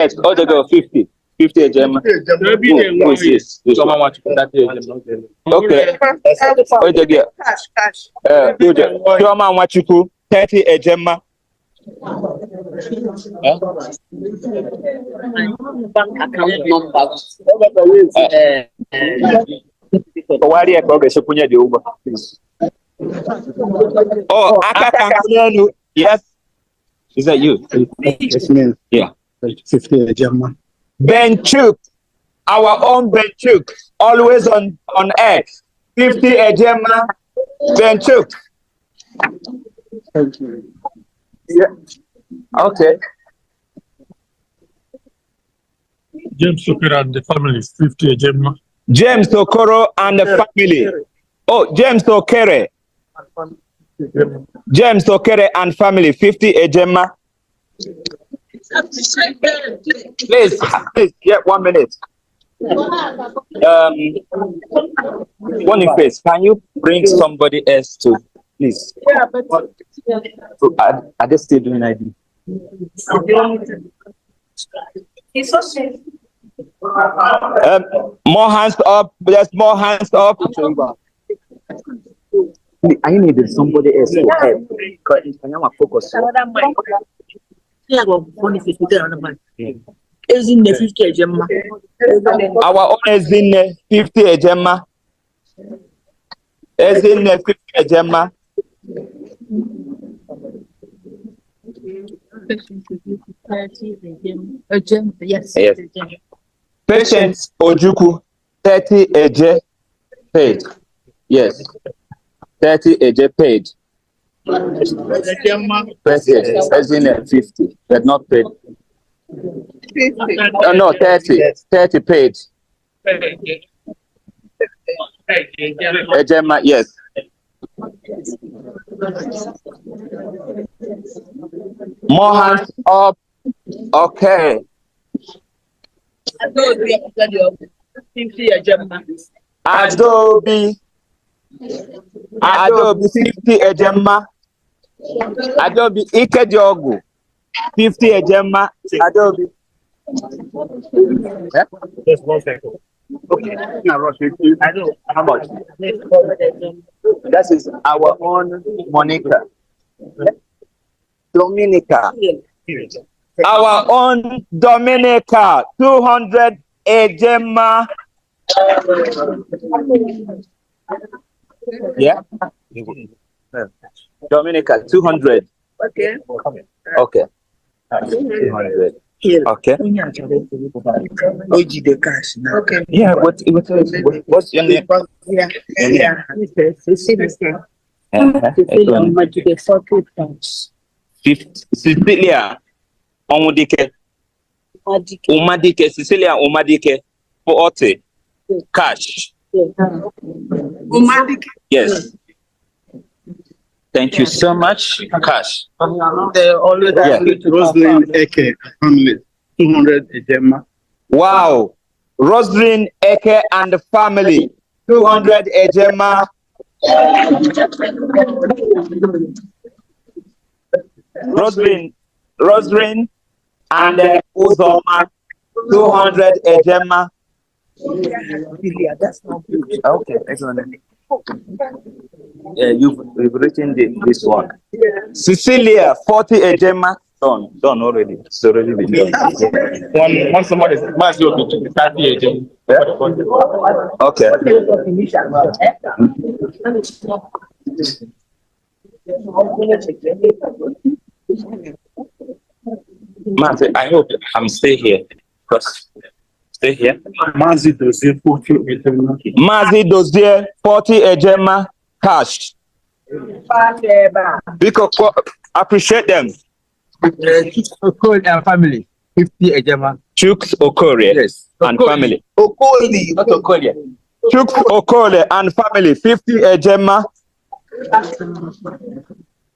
Yes, all the go 50. 50 a gem. Okay. All the girl. Cash. Your man what you cool? 30 a gem. Bank account number. Why do you progress? Please. Oh, Akaka. Yes. Is that you? Yes, ma'am. Yeah. 50 a gem. Benchuk, our own Benchuk, always on X. 50 a gem. Benchuk. Thank you. Yeah. Okay. James Okoro and the family, 50 a gem. James Okoro and the family. Oh, James Okere. James Okere and family, 50 a gem. Please, yeah, 1 minute. One in face. Can you bring somebody else to, please? Yeah, but are they still doing ID? It's so safe. More hands up. There's more hands up. I needed somebody else to help. Can you focus? Is in the 50 a gem. Our own is in the 50 a gem. Is in the 50 a gem. Yes. Patience Ojuku, 30 a J paid. Yes. 30 a J paid. President 50, but not paid. 50. No, 30. 30 paid. Ejema, yes. More hands up. Okay. Adobe 50 a gem. Adobe 50 a gemma. Adobe Ikediogu 50 a gemma. Adobe. Yeah? Just 1 second. Okay. I know how much. That is our own Monica. Dominica. Our own Dominica. 200 a gemma. Yeah. Dominica, 200. Okay. Okay. 200. Okay. Okay. Yeah. What's your name? Yeah. Cecilia Omudike. Umadike. Cecilia Umadike. 40. Cash. Umadike. Yes. Thank you so much. Cash. Rosalind Eke family, 200 a gem. Wow. Rosalind Eke and the family, 200 a gemma. Rosalind and Uzoma, 200 a gemma. Okay, excellent. Yeah, you've written this one. Cecilia, 40 a gemma. Done already. It's already been done. Once somebody is 30 a gem. Okay. Martin, I hope I'm stay here. Stay here. Mazi Dozier, 40 a gem. Mazi Dozier, 40 a gemma. Cash. Because appreciate them. Okoli and family, 50 a gemma. Chooks Okori, yes, and family. Okoli, not Okoli. Chooks Okori and family, 50 a gemma.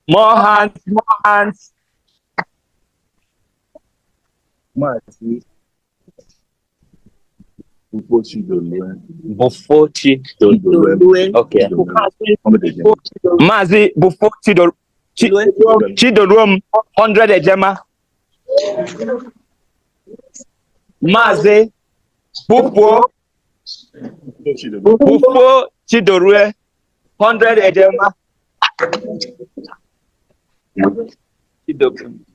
More hands. Bufochi Dodue. Okay. Mazi Bufochi Chidorum, 100 a gemma. Maze Bufo Chidorue 100 ejema.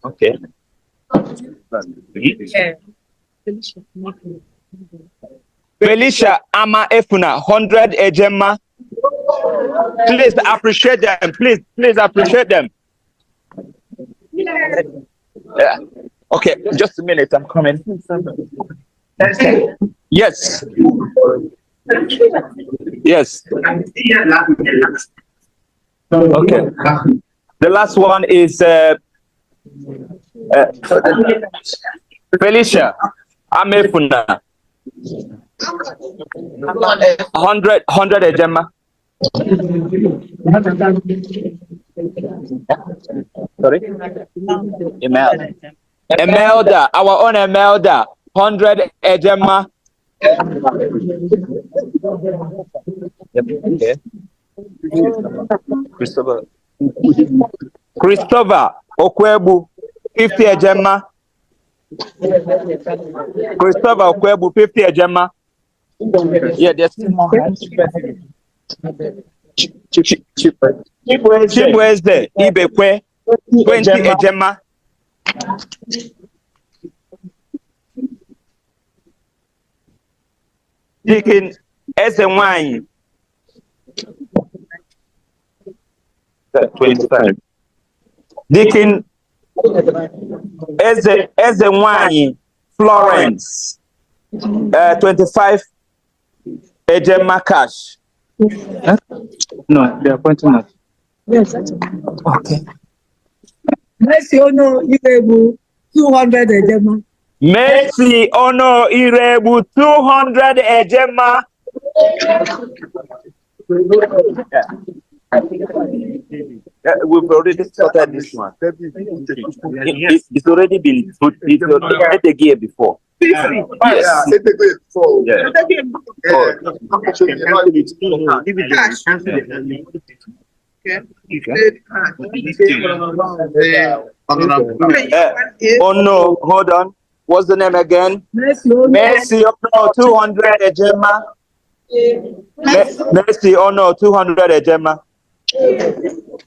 Okay. Felicia Ama Efuna 100 ejema. Please appreciate them. Please appreciate them. Yeah. Okay, just a minute. I'm coming. Yes. Yes. Okay. The last one is Felicia Amefuna. 100 ejema. Sorry? Emelda, our own Emelda, 100 ejema. Yep. Okay. Christopher Okwebu, 50 ejema. Christopher Okwebu, 50 ejema. Yeah, there's still more hands. Chibweze, Ibekwe, 20 ejema. Deacon Ezenwany, 25. Deacon Ezenwany Florence, 25 ejema cash. Huh? No, they are pointing at. Yes, that's Okay. Mercy Ono Irebu 200 ejema. Mercy Ono Irebu 200 ejema. We've already started this one. It's already been put. It's already the gear before. Yes. Oh no, hold on. What's the name again? Mercy Ono 200 ejema. Mercy Ono 200 ejema.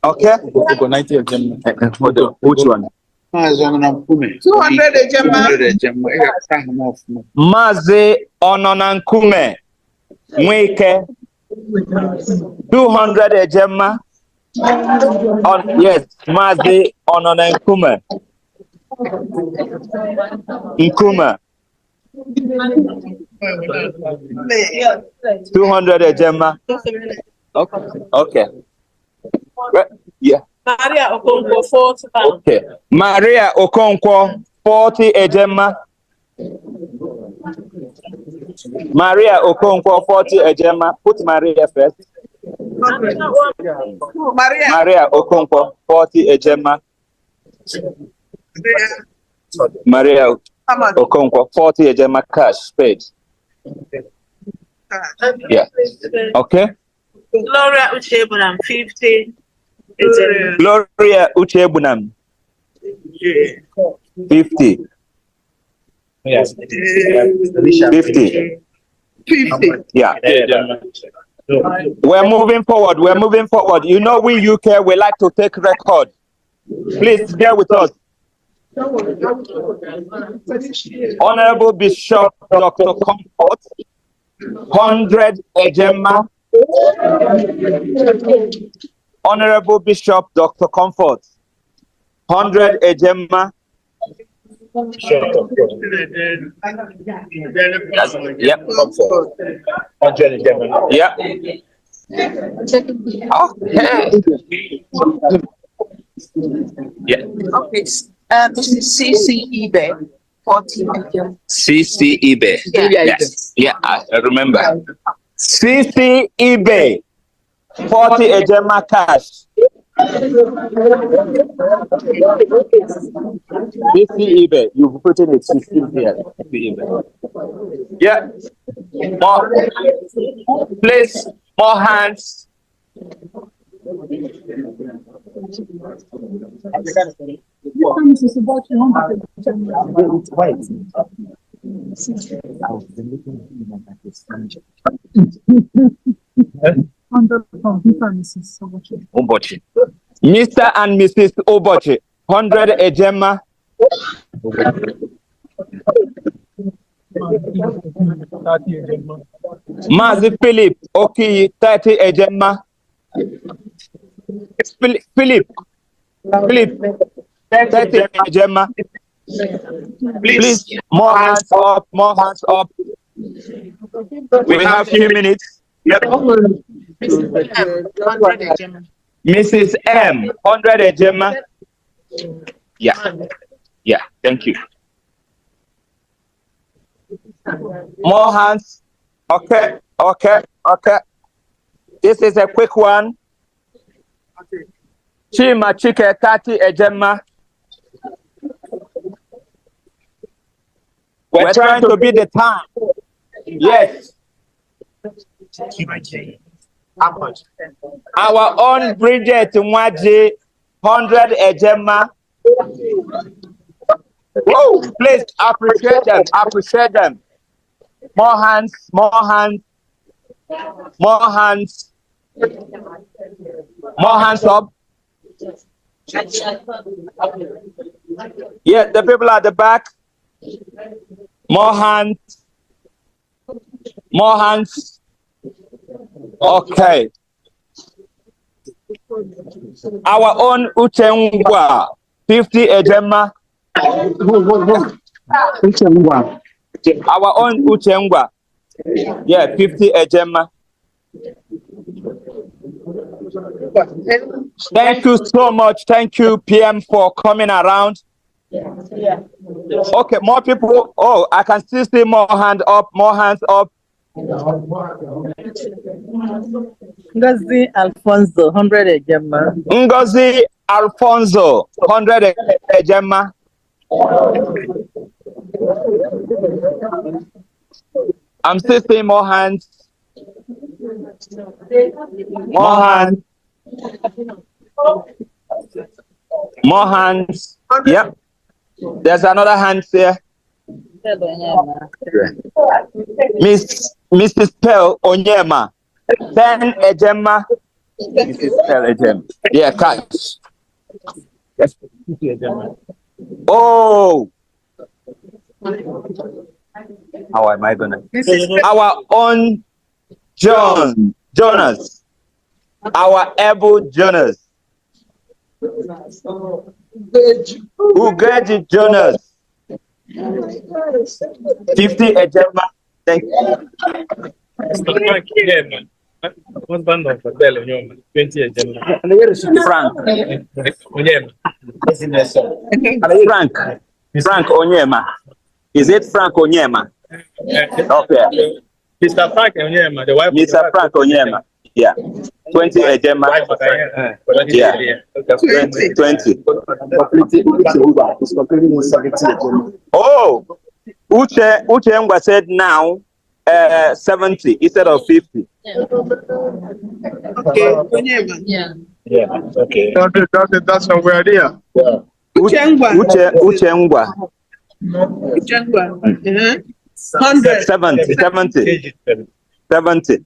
Okay. 90 ejema. Which one? 200 ejema. Maze Ononankume Mwike 200 ejema. Yes, Maze Ononankume Nkume 200 ejema. Okay. Yeah. Maria Okonkwo 40. Okay. Maria Okonkwo 40 ejema. Maria Okonkwo 40 ejema. Put Maria first. Maria Okonkwo 40 ejema. Maria Okonkwo 40 ejema cash paid. Yeah. Okay. Gloria Uchebunam 50. Gloria Uchebunam 50. Yes. 50. 50. Yeah. We're moving forward. We're moving forward. You know, we UK, we like to take record. Please bear with us. Honorable Bishop Dr. Comfort, 100 ejema. Honorable Bishop Dr. Comfort, 100 ejema. Yep. 100 ejema. Yep. Okay. Yeah. Okay. This is CC eBay 40 ejema. CC eBay. Yes. Yeah, I remember. CC eBay 40 ejema cash. CC eBay. You've put in it 16 here. CC eBay. Yeah. More. Please, more hands. Obochi. Mr. and Mrs. Obochi, 100 ejema. Mazi Philip, okay, 30 ejema. Philip, 30 ejema. Please, more hands up, more hands up. We have few minutes. Yep. Mrs. M, 100 ejema. Yeah, thank you. More hands. Okay. This is a quick one. Chima Chike, 30 ejema. We're trying to beat the time. Yes. Our own Bridget Mwaji, 100 ejema. Whoa, please appreciate them. More hands. More hands up. Yeah, the people at the back. More hands. Okay. Our own Uchengwa, 50 ejema. Our own Uchengwa. Yeah, 50 ejema. Thank you so much. Thank you, PM, for coming around. Okay, more people. Oh, I can still see more hands up. Ngozi Alfonso, 100 ejema. Ngozi Alfonso, 100 ejema. I'm still seeing more hands. More hands. Yep. There's another hand there. Mrs. Pearl Onyema, 10 ejema. Mrs. Pearl ejema. Yeah, catch. Yes. Oh. How am I gonna? Our own Jonas. Our able Jonas. Ugeji Jonas. 50 ejema. Thank you. Husband of Adele Onyema, 20 ejema. Frank Onyema. Is it Frank Onyema? Okay. Mr. Frank Onyema, the wife. Mr. Frank Onyema. Yeah. 20 ejema. Yeah. 20. Oh, Uche Ngwa said now 70 instead of 50. Okay, Onyema. Yeah. Okay. That's somewhere there. Yeah. Uche Ngwa. 100. 70.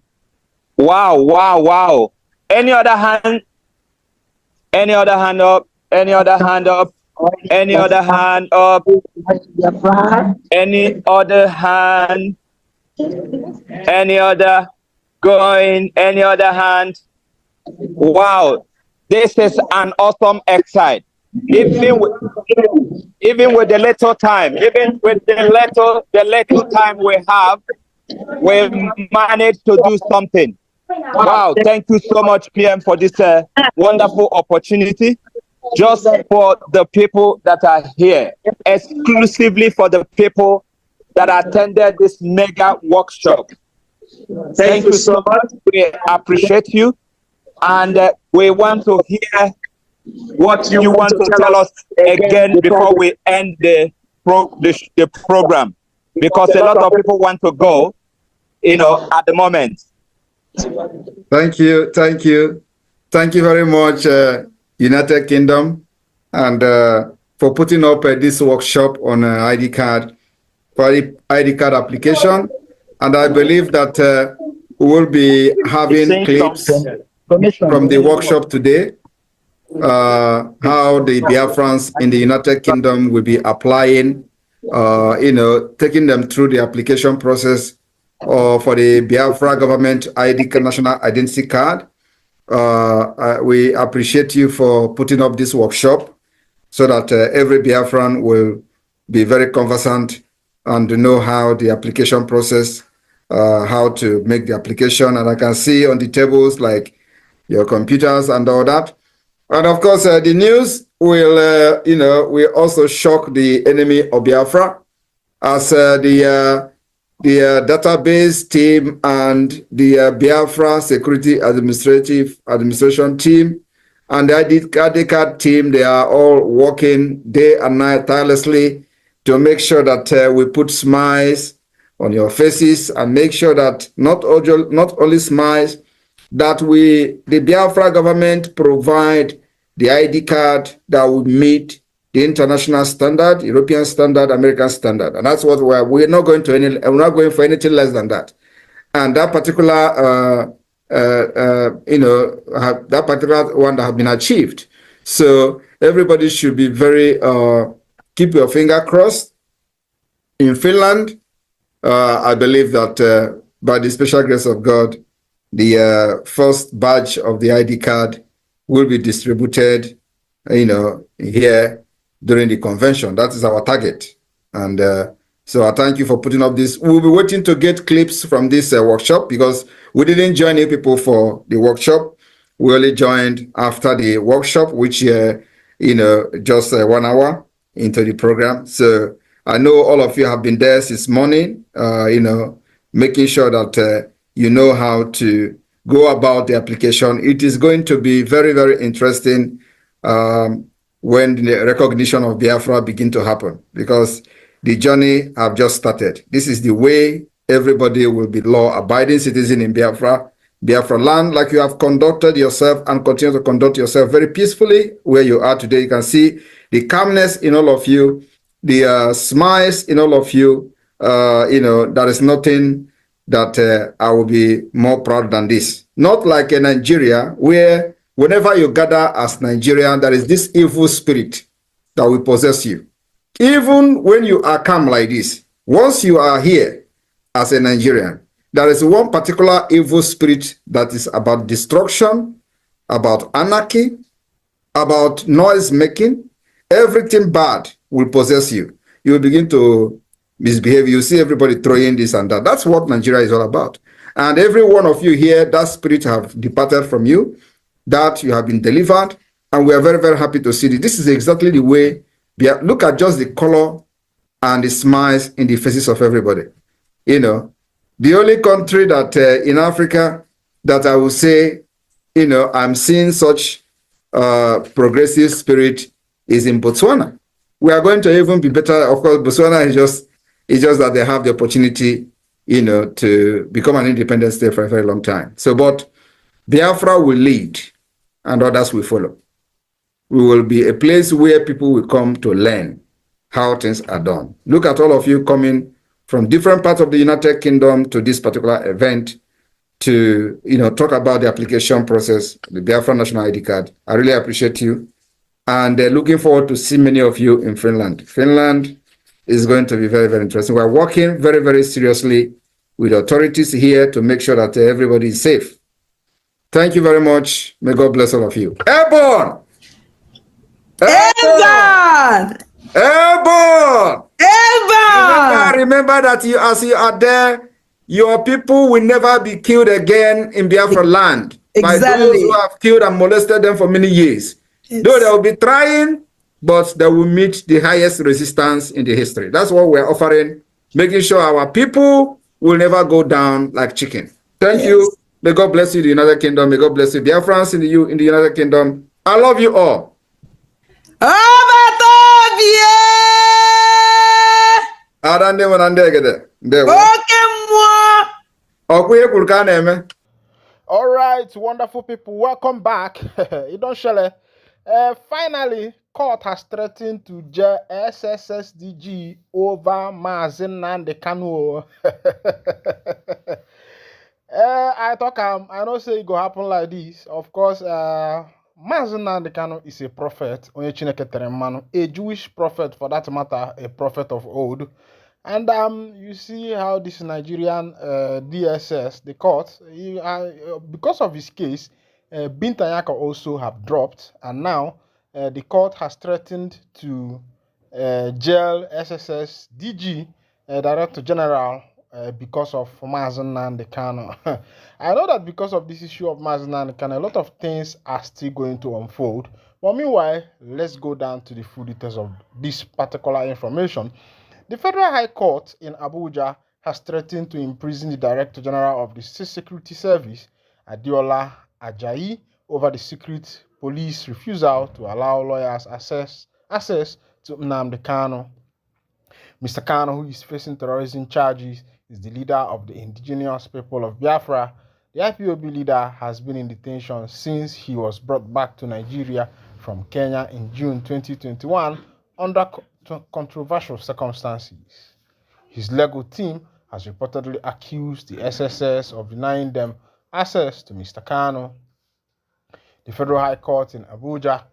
Wow. Any other hand up? Any other hand going? Any other hand? Wow, this is an awesome exercise. Even with the little time, the little time we have, we managed to do something. Wow, thank you so much, PM, for this wonderful opportunity. Just for the people that are here, exclusively for the people that attended this mega workshop. Thank you so much. We appreciate you. And we want to hear what you want to tell us again before we end the program, because a lot of people want to go, at the moment. Thank you very much, United Kingdom, and for putting up this workshop on ID card. for the ID card application. And I believe that we will be having clips from the workshop today, how the Biafrans in the United Kingdom will be applying, taking them through the application process for the Biafra government national identity card. We appreciate you for putting up this workshop so that every Biafran will be very conversant and know how the application process, how to make the application. And I can see on the tables like your computers and all that. And of course, the news will, will also shock the enemy of Biafra as the database team and the Biafra Security Administration team and the ID card team, they are all working day and night tirelessly to make sure that we put smiles on your faces and make sure that not only smiles, that the Biafra government provide the ID card that will meet the international standard, European standard, American standard. And that's what we're not going we're not going for anything less than that. And that particular, that particular one that has been achieved. So everybody should be very, keep your finger crossed. In Finland, I believe that by the special grace of God, the first batch of the ID card will be distributed, here during the convention. That is our target. And so I thank you for putting up this. We'll be waiting to get clips from this workshop because we didn't join you people for the workshop. We only joined after the workshop, which, just 1 hour into the program. So I know all of you have been there since morning, making sure that you know how to go about the application. It is going to be very, very interesting when the recognition of Biafra begin to happen, because the journey have just started. This is the way everybody will be law-abiding citizen in Biafra land, like you have conducted yourself and continue to conduct yourself very peacefully where you are today. You can see the calmness in all of you, the smiles in all of you. There is nothing that I will be more proud than this. Not like in Nigeria, where whenever you gather as Nigerian, there is this evil spirit that will possess you. Even when you are calm like this, once you are here as a Nigerian, there is one particular evil spirit that is about destruction, about anarchy, about noise making. Everything bad will possess you. You will begin to misbehave. You see everybody throwing this and that. That's what Nigeria is all about. And every one of you here, that spirit have departed from you, that you have been delivered. And we are very, very happy to see it. This is exactly the way. Look at just the color and the smiles in the faces of everybody. The only country that in Africa that I will say, I'm seeing such progressive spirit is in Botswana. We are going to even be better. Of course, Botswana is just that they have the opportunity, to become an independent state for a very long time. So, but Biafra will lead and others will follow. We will be a place where people will come to learn how things are done. Look at all of you coming from different parts of the United Kingdom to this particular event to, talk about the application process, the Biafra National ID card. I really appreciate you. And looking forward to see many of you in Finland. Finland is going to be very, very interesting. We're working very, very seriously with authorities here to make sure that everybody is safe. Thank you very much. May God bless all of you. Airborne! Airborne! Airborne! Airborne! Remember that as you are there, your people will never be killed again in Biafra land by those who have killed and molested them for many years. Yes. Though they will be trying, but they will meet the highest resistance in the history. That's what we're offering, making sure our people will never go down like chicken. Thank you. May God bless you, the United Kingdom. May God bless you, Biafrans in the United Kingdom. I love you all. All right, wonderful people, welcome back. You don't share. Finally, court has threatened to jail SSSDG over Nnamdi Kanu. I know say it go happen like this. Of course, Nnamdi Kanu is a prophet, onye Chineke tere mmanụ, a Jewish prophet for that matter, a prophet of old. And you see how this Nigerian DSS, the court, because of his case, Bintanyaka also have dropped, and now the court has threatened to jail SSS DG, Director General, because of Nnamdi Kanu. I know that because of this issue of Nnamdi Kanu, a lot of things are still going to unfold. But meanwhile, let's go down to the full details of this particular information. The Federal High Court in Abuja has threatened to imprison the Director General of the State Security Service, Adeola Ajayi, over the secret police refusal to allow lawyers access to Nnamdi Kanu. Mr. Kanu, who is facing terrorism charges, is the leader of the indigenous people of Biafra. The IPOB leader has been in detention since he was brought back to Nigeria from Kenya in June 2021 under controversial circumstances. His legal team has reportedly accused the SSS of denying them access to Mr. Kanu. The Federal High Court in Abuja,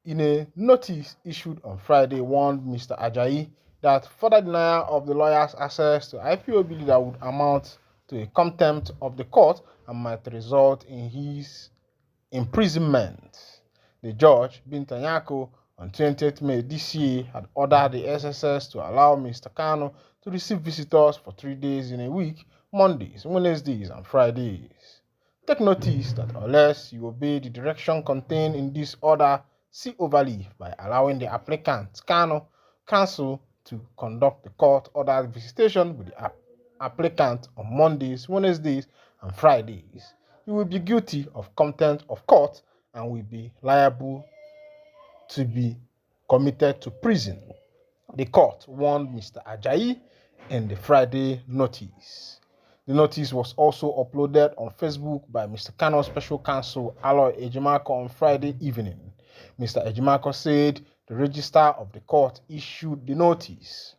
in a notice issued on Friday, warned Mr. Ajayi that further denial of the lawyer's access to IPOB leader would amount to a contempt of the court and might result in his imprisonment. The judge, Bintanyako, on 20th May this year, had ordered the SSS to allow Mr. Kanu to receive visitors for 3 days in a week, Mondays, Wednesdays, and Fridays. Take notice that unless you obey the direction contained in this order, see overleaf by allowing the applicant, Kanu, counsel to conduct the court-ordered visitation with the applicant on Mondays, Wednesdays, and Fridays. You will be guilty of contempt of court and will be liable to be committed to prison. The court warned Mr. Ajayi in the Friday notice. The notice was also uploaded on Facebook by Mr. Kanu's special counsel, Aloy Ejimako, on Friday evening. Mr. Ejimako said the register of the court issued the notice.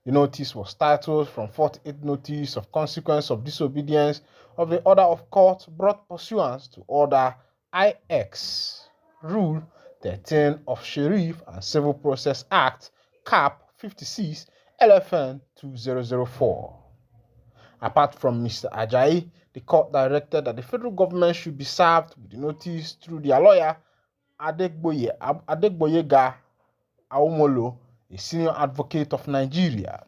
The notice was titled From 48 Notice of Consequence of Disobedience of the Order of Court brought pursuant to Order IX, Rule 13 of Sheriff and Civil Process Act, Cap 56, LFN 2004. Apart from Mr. Ajayi, the court directed that the federal government should be served with the notice through their lawyer, Adegboyega Aumolo, a senior advocate of Nigeria.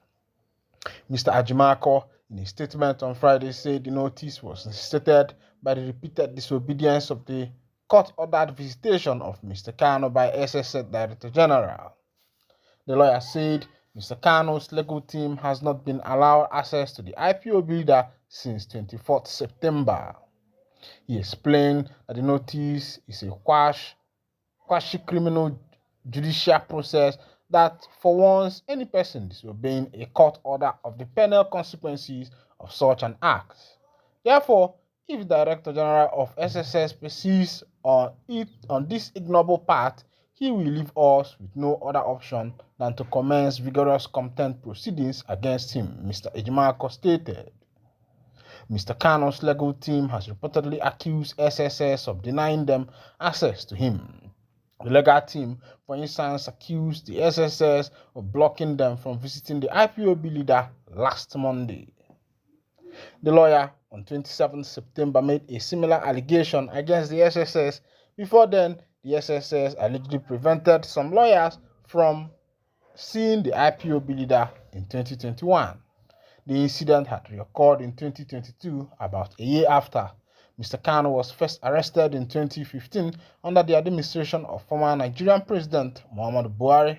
Mr. Ajimako, in a statement on Friday, said the notice was necessitated by the repeated disobedience of the court-ordered visitation of Mr. Kanu by SSS Director General. The lawyer said Mr. Kanu's legal team has not been allowed access to the IPOB leader since 24th September. He explained that the notice is a quasi-criminal judicial process that, for once, any person disobeying a court order of the penal consequences of such an act. Therefore, if the Director General of SSS persists on this ignoble path, he will leave us with no other option than to commence vigorous contempt proceedings against him, Mr. Ejimako stated. Mr. Kanu's legal team has reportedly accused SSS of denying them access to him. The legal team, for instance, accused the SSS of blocking them from visiting the IPOB leader last Monday. The lawyer, on 27 September, made a similar allegation against the SSS. Before then, the SSS allegedly prevented some lawyers from seeing the IPOB leader in 2021. The incident had reoccurred in 2022, about a year after. Mr. Kanu was first arrested in 2015 under the administration of former Nigerian President Muhammadu Buhari.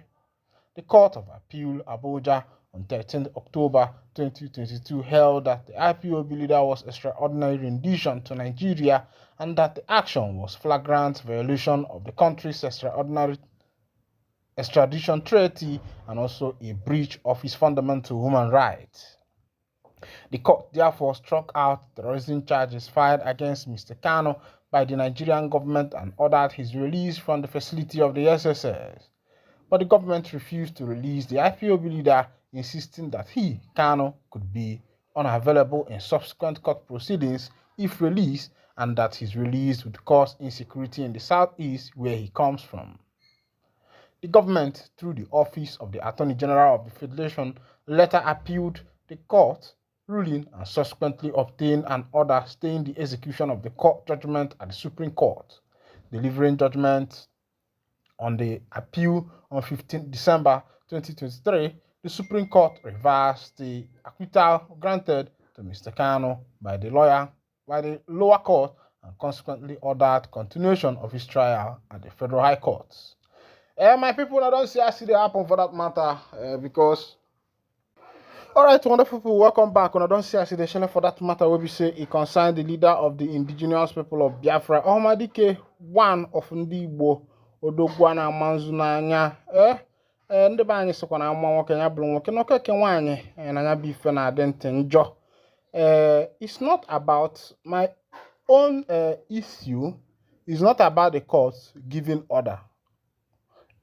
The Court of Appeal, Abuja, on 13 October 2022 held that the IPOB leader was extraordinary rendition to Nigeria and that the action was flagrant violation of the country's extradition treaty and also a breach of his fundamental human rights. The court therefore struck out terrorism charges filed against Mr. Kanu by the Nigerian government and ordered his release from the facility of the SSS. But the government refused to release the IPOB leader, insisting that he, Kanu, could be unavailable in subsequent court proceedings if released, and that his release would cause insecurity in the southeast where he comes from. The government, through the office of the Attorney General of the Federation, later appealed the court ruling and subsequently obtained an order staying the execution of the court judgment at the Supreme Court. Delivering judgment on the appeal on 15 December 2023, the Supreme Court reversed the acquittal granted to Mr. Kanu by the lower court and consequently ordered continuation of his trial at the Federal High Court. My people, I don't see I see they happen for that matter because. Alright, wonderful people, welcome back. And I don't see I see the channel for that matter where we say it concerned the leader of the indigenous people of Biafra, Nnamdi Kanu, one of the Igbo Odogwana Manzunanya. Ndị be anyị sịkwa na mma nwoke ya bụrụ nwoke na okeke nwaanyị na ya bụ ife na-adị ntị njọ. It's not about my own issue. It's not about the courts giving order.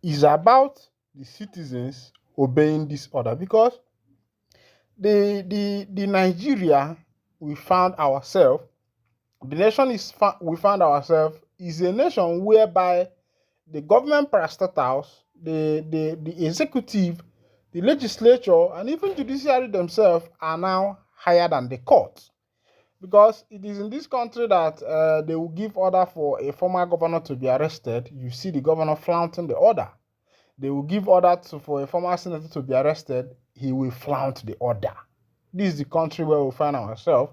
It's about the citizens obeying this order, because the Nigeria we found ourselves, the nation we found ourselves is a nation whereby the government parastatals, the executive, the legislature, and even judiciary themselves are now higher than the court. Because it is in this country that they will give order for a former governor to be arrested. You see the governor flaunting the order. They will give order for a former senator to be arrested. He will flaunt the order. This is the country where we find ourselves.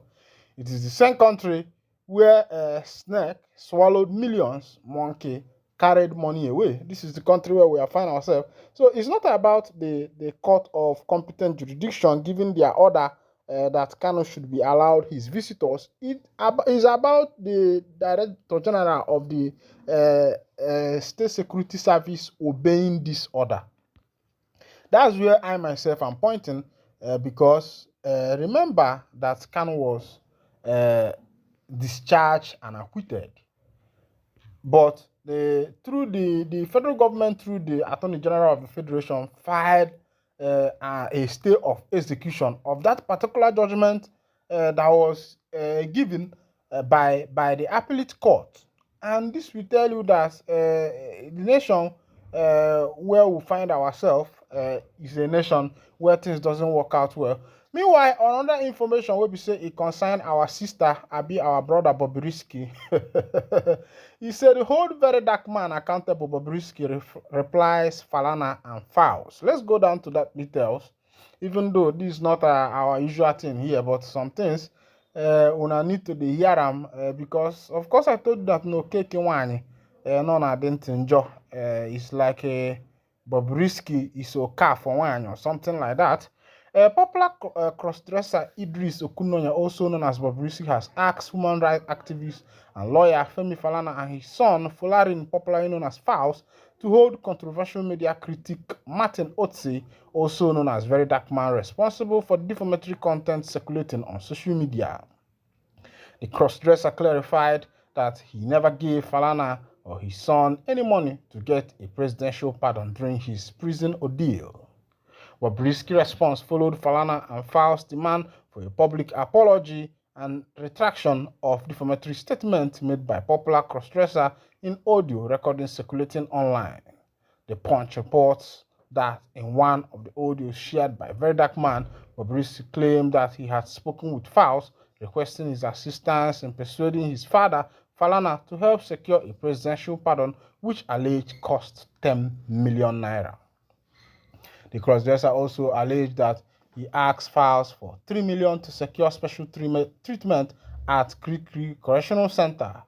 It is the same country where a snake swallowed millions, monkey carried money away. This is the country where we find ourselves. So it's not about the court of competent jurisdiction giving their order that Kanu should be allowed his visitors. It is about the Director General of the State Security Service obeying this order. That's where I myself am pointing, because remember that Kanu was discharged and acquitted. But through the federal government, through the Attorney General of the Federation, filed a stay of execution of that particular judgment that was given by the appellate court. And this will tell you that the nation where we find ourselves is a nation where things doesn't work out well. Meanwhile, on other information, where we say it concern our sister, our brother Bobrisky. He said, hold very dark man accountable. Bobrisky replies Falana and Fouls. Let's go down to that details. Even though this is not our usual thing here, but some things una need to hear them because, of course, I told you that no cake wine, none I didn't enjoy. It's like a Bobrisky is okay for wine or something like that. Popular cross-dresser Idris Okunonya, also known as Bobrisky, has asked human rights activist and lawyer Femi Falana and his son, Folarin, popularly known as Fouls, to hold controversial media critic Martin Otse, also known as Very Dark Man, responsible for defamatory content circulating on social media. The cross-dresser clarified that he never gave Falana or his son any money to get a presidential pardon during his prison ordeal. Bobrisky's response followed Falana and Fouls' demand for a public apology and retraction of defamatory statements made by popular crossdresser in audio recordings circulating online. The Punch reports that in one of the audios shared by Very Dark Man, Bobrisky claimed that he had spoken with Fouls, requesting his assistance in persuading his father, Falana, to help secure a presidential pardon, which alleged cost 10 million naira. The crossdresser also alleged that he asked Fouls for 3 million to secure special treatment at Krikri Correctional Center.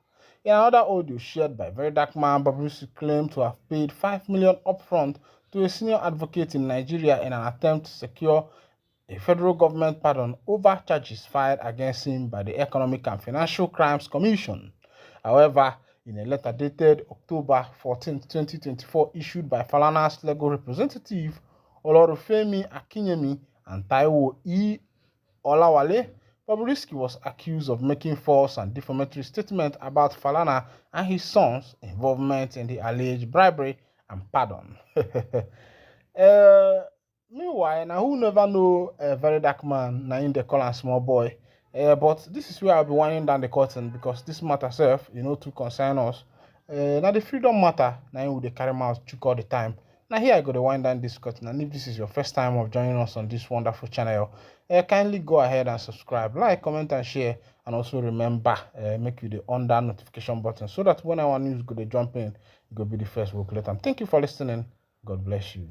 In another audio shared by Very Dark Man, Bobrisky claimed to have paid 5 million upfront to a senior advocate in Nigeria in an attempt to secure a federal government pardon over charges filed against him by the Economic and Financial Crimes Commission. However, in a letter dated October 14, 2024, issued by Falana's legal representative, Olorufemi Akinyemi and Taiwo E. Olawale, Bobrisky was accused of making false and defamatory statements about Falana and his son's involvement in the alleged bribery and pardon. Meanwhile, now who never know a very dark man, now in the call and small boy. But this is where I'll be winding down the curtain because this matter self, to concern us. Now the freedom matter, now with the carry mouth chook all the time. Now here I go to wind down this curtain, and if this is your first time of joining us on this wonderful channel, kindly go ahead and subscribe, like, comment, and share, and also remember, make you the on that notification button so that when our news go to jump in, you go be the first we'll collect. And thank you for listening. God bless you.